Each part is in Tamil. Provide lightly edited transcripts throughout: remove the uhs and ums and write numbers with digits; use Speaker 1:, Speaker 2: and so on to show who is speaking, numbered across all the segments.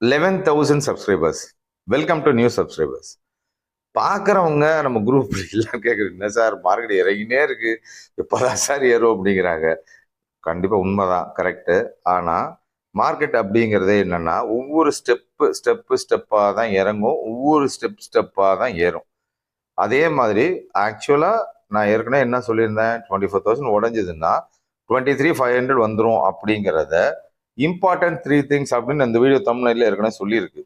Speaker 1: 11,000 subscribers. Welcome to new subscribers. பார்க்குறவங்க நம்ம குரூப் எல்லாம் கேட்குறது, என்ன சார் மார்க்கெட் இறங்கினே இருக்கு, எப்போதான் சார் ஏறும் அப்படிங்கிறாங்க. கண்டிப்பாக உண்மைதான், கரெக்டு. ஆனால் மார்க்கெட் அப்படிங்கிறதே என்னன்னா ஒவ்வொரு ஸ்டெப்பாக தான் இறங்கும், ஒவ்வொரு ஸ்டெப்பாக தான் ஏறும். அதே மாதிரி ஆக்சுவலாக நான் ஏற்கனவே என்ன சொல்லியிருந்தேன், 24,000 உடஞ்சதுன்னா 23,500 வந்துடும் அப்படிங்கிறத இம்பார்ட்டன்ட் 3 திங்ஸ் அப்படின்னு அந்த வீடியோ தமிழ்ல ஏற்கனவே சொல்லியிருக்கு.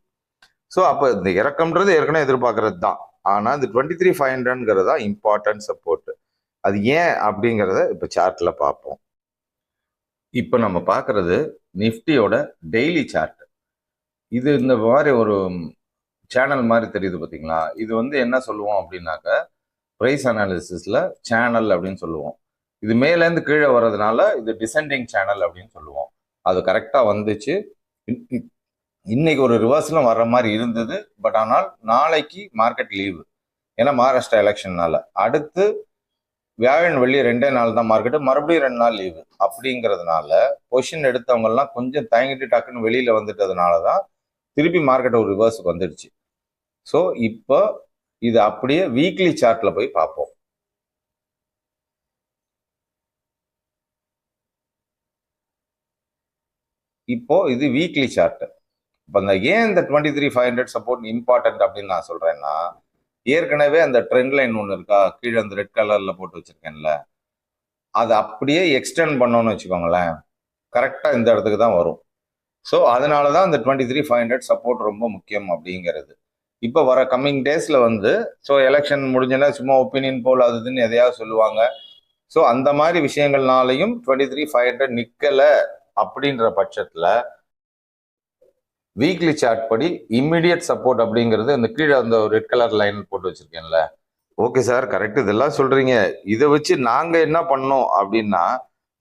Speaker 1: ஸோ அப்போ இந்த இறக்கம்ன்றது ஏற்கனவே எதிர்பார்க்கறது தான். ஆனால் இந்த 23,500ங்கிறது தான் இம்பார்ட்டன்ட் சப்போர்ட். அது ஏன் அப்படிங்கிறத இப்போ சார்ட்ல பார்ப்போம். இப்போ நம்ம பார்க்கறது நிஃப்டியோட டெய்லி சார்ட். இது இந்த மாதிரி ஒரு சேனல் மாதிரி தெரியுது பார்த்தீங்களா? இது வந்து என்ன சொல்லுவோம் அப்படின்னாக்க, ப்ரைஸ் அனாலிசிஸ்ல சேனல் அப்படின்னு சொல்லுவோம். இது மேலேருந்து கீழே வர்றதுனால இது டிசெண்டிங் சேனல் அப்படின்னு சொல்லுவோம். அது கரெக்டாக வந்துச்சு. இன்னைக்கு ஒரு ரிவர்ஸ்லும் வர்ற மாதிரி இருந்தது. பட் ஆனால் நாளைக்கு மார்க்கெட் லீவு, ஏன்னா மகாராஷ்டிரா எலெக்ஷன்னால. அடுத்து வியாழன் வெள்ளி 2 நாள் தான் மார்க்கெட்டு, மறுபடியும் 2 நாள் லீவு. அப்படிங்கிறதுனால பொசிஷன் எடுத்தவங்கலாம் கொஞ்சம் தயங்கிட்டு டக்குன்னு வெளியில வந்துட்டதுனால தான் திருப்பி மார்க்கெட் ஒரு ரிவர்ஸுக்கு வந்துடுச்சு. ஸோ இப்போ இது அப்படியே வீக்லி சார்ட்ல போய் பார்ப்போம். இப்போ இது வீக்லி சார்ட். இப்போ ஏன் இந்த 23,500 சப்போர்ட் இம்பார்ட்டன்ட் அப்படின்னு நான் சொல்றேன்னா, ஏற்கனவே அந்த ட்ரெண்ட் லைன் ஒன்று இருக்கா, கீழே அந்த ரெட் கலர்ல போட்டு வச்சிருக்கேன்ல, அதை அப்படியே எக்ஸ்டெண்ட் பண்ணோம்னு வச்சுக்கோங்களேன், கரெக்டாக இந்த இடத்துக்கு தான் வரும். ஸோ அதனால தான் இந்த 23,500 சப்போர்ட் ரொம்ப முக்கியம் அப்படிங்கிறது. இப்போ வர கம்மிங் டேஸ்ல வந்து, ஸோ எலெக்ஷன் முடிஞ்சனா சும்மா ஒப்பீனியன் போல் அது இதுன்னு எதையாவது சொல்லுவாங்க. ஸோ அந்த மாதிரி விஷயங்கள்னாலையும் 23,500 நிக்கல அப்படின்ற பட்சத்துல வீக்லி சார்ட் படி இம்மிடியட் சப்போர்ட் அப்படிங்கிறது இந்த கீழே அந்த ரெட் கலர் லைன் போட்டு வச்சிருக்கேன்ல. ஓகே சார், கரெக்ட், இதெல்லாம் சொல்றீங்க. இதை வச்சு நாங்க என்ன பண்ணோம் அப்படின்னா,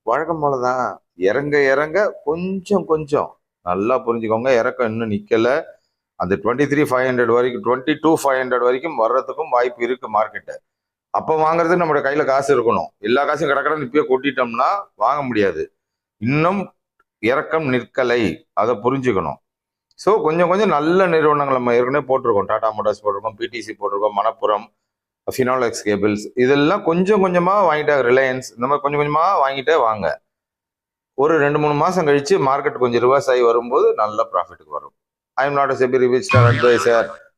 Speaker 1: வழக்கம் போலதான் இறங்க இறங்க கொஞ்சம் கொஞ்சம் நல்லா புரிஞ்சுக்கோங்க, இறக்கம் இன்னும் நிக்கல. அந்த 23,500 வரைக்கும் 22,500 வரைக்கும் வர்றதுக்கும் வாய்ப்பு இருக்கு மார்க்கெட்டு. அப்போ வாங்குறதுக்கு நம்மளோட கையில காசு இருக்கணும். எல்லா காசும் கிடக்கிறன்னு இப்பயே கொட்டிட்டோம்னா வாங்க முடியாது. இன்னும் இறக்கம் நிற்கலை, அதை புரிஞ்சுக்கணும். ஸோ கொஞ்சம் கொஞ்சம் நல்ல நிறுவனங்கள் நம்ம ஏற்கனவே போட்டிருக்கோம். டாடா மோட்டார்ஸ் போட்டிருக்கோம், பிடிசி போட்டிருக்கோம், மணப்புரம், ஃபினாலெக்ஸ் கேபிள்ஸ், இதெல்லாம் கொஞ்சம் கொஞ்சமாக வாங்கிட்டே, ரிலையன்ஸ், இந்த மாதிரி கொஞ்சம் கொஞ்சமாக வாங்கிட்டே வாங்க. ஒரு 2-3 மாதம் கழிச்சு மார்க்கெட் கொஞ்சம் ரிவர்ஸ் ஆகி வரும்போது நல்ல ப்ராஃபிட்டுக்கு வரும். I am not a SEBI registered advisor.